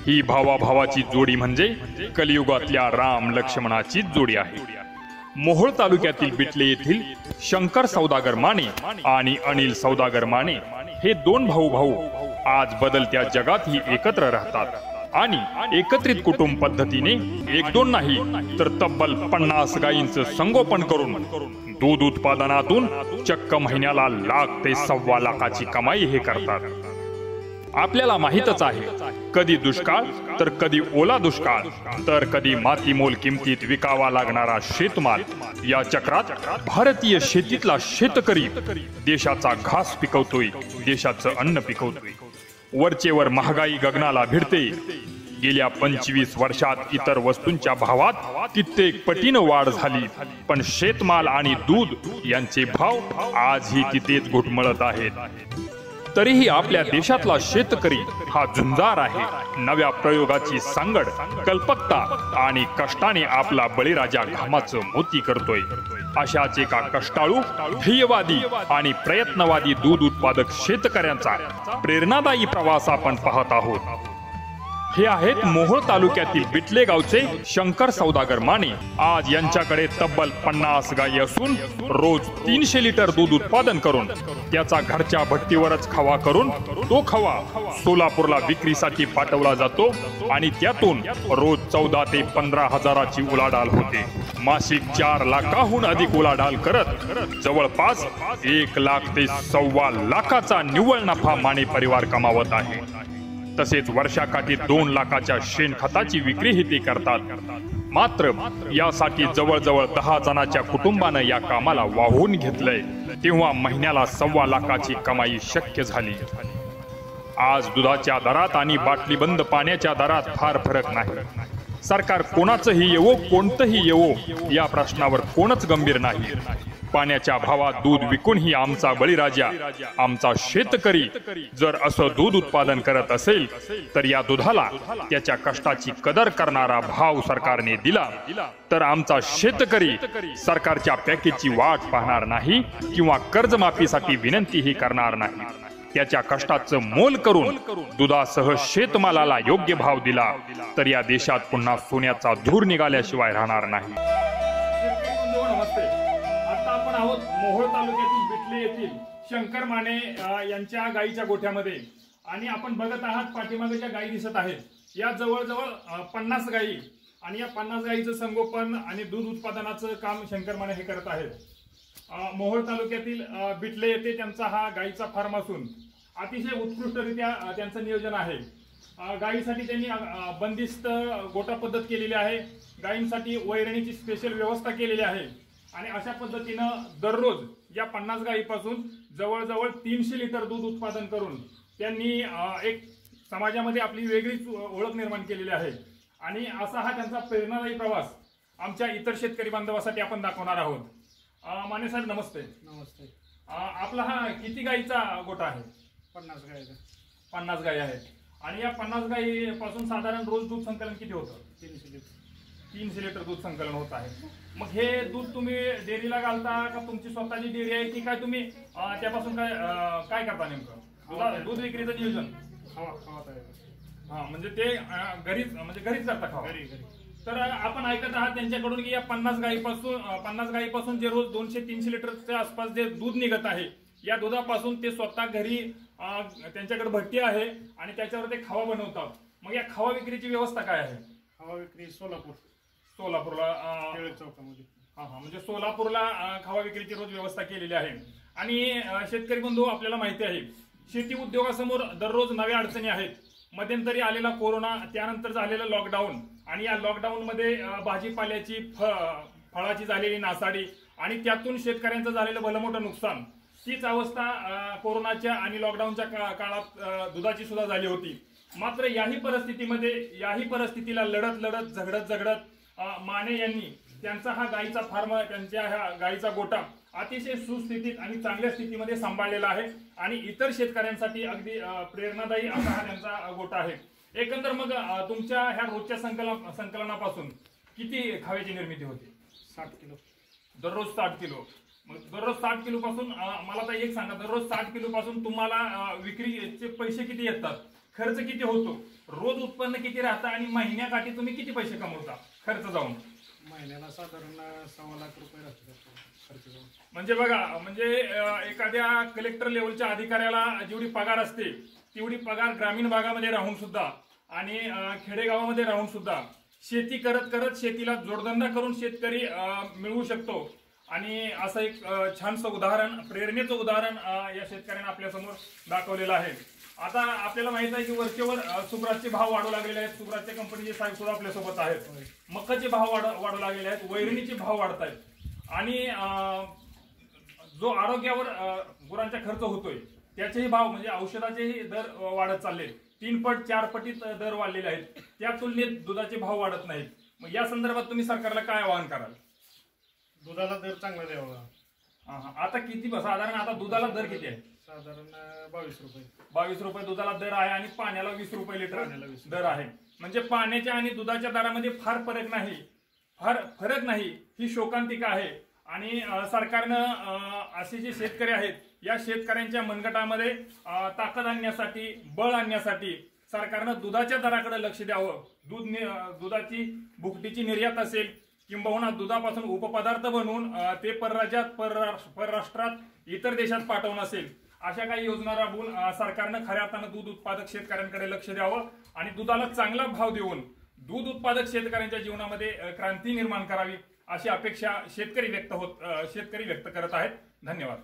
ही भावाभावाची जोडी म्हणजे कलियुगातल्या राम लक्ष्मणाची जोडी आहे। मोहोळ तालुक्यातील बिटले येथील शंकर सौदागर माने आणि अनिल सौदागर माने हे दोन भाऊ आज बदलत्या जगातही एकत्र राहतात आणि एकत्रित कुटुंब पद्धतीने एक दोन नाही तर तब्बल 50 गायींचं संगोपन करून दूध उत्पादनातून चक्क महिन्याला लाख ते 1.25 लाखाची कमाई हे करतात। आपल्याला माहितच आहे, कधी दुष्काळ तर कधी ओला दुष्काळ तर कधी मातीमोल किमतीत विकावा लागणारा शेतमाल या चक्रात भारतीय शेतीतला शेतकरी देशाचा घास पिकवतोय, देशाचं अन्न पिकवतोय। वरचेवर महागाई गगनाला भिडते। गेल्या 25 वर्षात इतर वस्तूंच्या भावात कित्येक पटीनं वाढ झाली, पण शेतमाल आणि दूध यांचे भाव आजही तिथेच घुटमळत आहेत। तरीही आपल्या देशातला शेतकरी हा झुंजार आहे। नव्या प्रयोगाची सांगड, कल्पकता आणि कष्टाने आपला बळीराजा घामाचं मोती करतोय। अशाच एका कष्टाळू, ध्येयवादी आणि प्रयत्नवादी दूध उत्पादक शेतकऱ्यांचा प्रेरणादायी प्रवास आपण पाहत आहोत। हे आहेत मोहोळ तालुक्यातील बिटले गावचे शंकर सौदागर माने। आज यांच्याकडे तब्बल 50 गायी असून रोज 300 लिटर दूध उत्पादन करून त्याचा घरच्या भट्टीवरच खवा करून तो खवा सोलापूरला विक्रीसाठी पाठवला जातो आणि त्यातून रोज 14 ते 15 हजाराची उलाढाल होते। मासिक 4 लाखाहून अधिक उलाढाल करत जवळपास 1 लाख ते 1.25 लाखाचा निव्वळ नफा माने परिवार कमावत आहे। तसेच वर्षाकाठी 2 लाखाच्या शेणखताची विक्रीही ते करतात। मात्र यासाठी जवळजवळ 10 जणांच्या कुटुंबानं या कामाला वाहून घेतलंय, तेव्हा महिन्याला 1.25 लाखाची कमाई शक्य झाली। आज दुधाच्या दरात आणि बाटलीबंद पाण्याच्या दरात फार फरक नाही। सरकार कोणाचंही येवो, कोणतंही येवो, या प्रश्नावर कोणच गंभीर नाही। पाण्याच्या भावात दूध विकूनही आमचा बळीराजा, आमचा शेतकरी जर असं दूध उत्पादन करत असेल तर या दुधाला त्याच्या कष्टाची कदर करणारा भाव सरकारने दिला तर आमचा शेतकरी सरकारच्या पॅकेजची वाट पाहणार नाही किंवा कर्जमाफीसाठी विनंतीही करणार नाही। त्याच्या कष्टाचं मोल करून दुधासह शेतमालाला योग्य भाव दिला तर या देशात पुन्हा सोन्याचा धूर निघाल्याशिवाय राहणार नाही। आता आपण आहोत मोहोळ तालुक्यातील बिटले येथील शंकर माने यांच्या गायीच्या गोठ्यामध्ये आणि आपण बघत आहात पाठीमागे ज्या गायी दिसत आहेत या जवळजवळ 50 गायी आणि या 50 गायीचं संगोपन आणि दूध उत्पादनाचं काम शंकर माने हे करत आहेत। मोहोळ तालुक्यातील बिटले येथे त्यांचा हा गायीचा फार्म असून अतिशय उत्कृष्टरित्या त्यांचं नियोजन आहे। गायीसाठी त्यांनी बंदिस्त गोठा पद्धत केलेली आहे। गायींसाठी वैरणीची स्पेशल व्यवस्था केलेली आहे आणि अशा पद्धतीनं दररोज या 50 गायीपासून जवळजवळ 300 लिटर दूध उत्पादन करून त्यांनी एक समाजामध्ये आपली वेगळीच ओळख निर्माण केलेली आहे आणि असा हा त्यांचा प्रेरणादायी प्रवास आमच्या इतर शेतकरी बांधवासाठी आपण दाखवणार आहोत। माने साहेब नमस्ते। नमस्ते। आपला हा किती गायीचा गोठा आहे? 50 गायी। 50 गायी आहेत आणि या 50 गायी पासून साधारण रोज दूध संकलन किती होतं? 300 लिटर। 300 लिटर दूध संकलन होत आहे। मग हे दूध तुम्ही डेअरीला घालता का तुमची स्वतःची डेअरी आहे की काय तुम्ही त्यापासून काय करता नेमकं? दूध विक्रीचं नियोजन हा म्हणजे ते घरीच करता खावा? तर आपण ऐकत आहात त्यांच्याकडून की या 50 गायीपासून जे रोज 200-300 लिटरच्या आसपास जे दूध निघत आहे या दुधापासून ते स्वतः घरी त्यांच्याकडे भट्टी आहे आणि त्याच्यावर ते खवा बनवतात। मग या खवा विक्रीची व्यवस्था काय आहे? खवा विक्री सोलापूरला चौकामध्ये। म्हणजे सोलापूरला खवा विक्रीची रोज व्यवस्था केलेली आहे। आणि शेतकरी बंधू आपल्याला माहिती आहे शेती उद्योगासमोर दररोज नव्या अडचणी आहेत। मध्यंतरी आलेला कोरोना, त्यानंतर झालेलं लॉकडाऊन आणि या लॉकडाऊन मध्ये भाजीपाल्याची फळाची झालेली नासाडी आणि त्यातून शेतकऱ्यांचं झालेलं भलं मोठं नुकसान, तीच अवस्था कोरोनाच्या आणि लॉकडाऊनच्या काळात दुधाची सुद्धा झाली होती। मात्र याही परिस्थितीला लढत झगडत माने यांनी त्यांचा हा गायीचा फार्म, त्यांच्या ह्या गायीचा गोठा अतिशय सुस्थितीत आणि चांगल्या स्थितीमध्ये सांभाळलेला आहे आणि इतर शेतकऱ्यांसाठी अगदी प्रेरणादायी असा हा त्यांचा गोठा आहे। एकंदर मग तुमच्या ह्या रोजच्या संकलनापासून किती खव्याची निर्मिती होते? 60 किलो। दररोज 60 किलो। मग दररोज 60 किलो पासून मला तर एक सांगा, दररोज 60 किलो पासून तुम्हाला विक्रीचे पैसे किती येतात? खर्च किती होतो, रोज उत्पन्न किती राहतं आणि महिन्याकाठी तुम्ही किती पैसे कमवता खर्च जाऊन? महिन्याला साधारण 6 लाख रुपये राहतात खर्च जाऊन. म्हणजे बघा, म्हणजे एखाद्या कलेक्टर लेवलच्या अधिकाऱ्याला जेवढी पगार असते तेवढी पगार ग्रामीण भागामध्ये राहून सुद्धा आणि खेडेगावामध्ये राहून सुद्धा शेती करत करत शेतीला जोडधंदा करून शेतकरी मिळवू शकतो. आणि असं एक छानसं उदाहरण, प्रेरणेचं उदाहरण या शेतकऱ्यांना आपल्यासमोर दाखवलेलं आहे. आता आपल्याला माहित आहे की वरचेवर सुग्रासचे भाव वाढू लागलेले आहेत. सुग्रासच्या कंपनीचे साहेब सुद्धा आपल्यासोबत आहेत. मकाचे भाव वाढू लागलेले आहेत, वैरणीचे भाव वाढत आहेत आणि जो आरोग्यावर गुरांचा खर्च होतोय त्याचेही भाव म्हणजे औषधाचेही दर वाढत चालले. 3 पट 4 पटीत दर वाढलेले आहेत. त्या तुलनेत दुधाचे भाव वाढत नाहीत. मग या संदर्भात तुम्ही सरकारला काय आवाहन कराल? दुधाला दर चांगला द्यावा. आता किती साधारण आता दुधाला दर किती आहे? साधारण 22 रुपये. 22 रुपये दुधाला दर आहे आणि पाण्याला 20 रुपये लिटर पाण्याला 20 दर आहे. म्हणजे पाण्याच्या आणि दुधाच्या दरामध्ये फार फरक नाही ही शोकांतिका आहे. आणि सरकारनं असे जे शेतकरी आहेत या शेतकऱ्यांच्या मनगटामध्ये ताकद आणण्यासाठी, बळ आणण्यासाठी सरकारनं दुधाच्या दराकडे लक्ष द्यावं. दुधाची भुकटीची निर्यात असेल किंबहुना दुधापासून उपपदार्थ बनवून ते परराज्यात परराष्ट्रात इतर देशात पाठवणं असेल, अशा काही योजना राबवून सरकारनं खऱ्या अर्थानं दूध उत्पादक शेतकऱ्यांकडे लक्ष द्यावं आणि दुधाला चांगला भाव देऊन दूध उत्पादक शेतकऱ्यांच्या जीवनामध्ये क्रांती निर्माण करावी अशी अपेक्षा शेतकरी व्यक्त करत आहेत. धन्यवाद.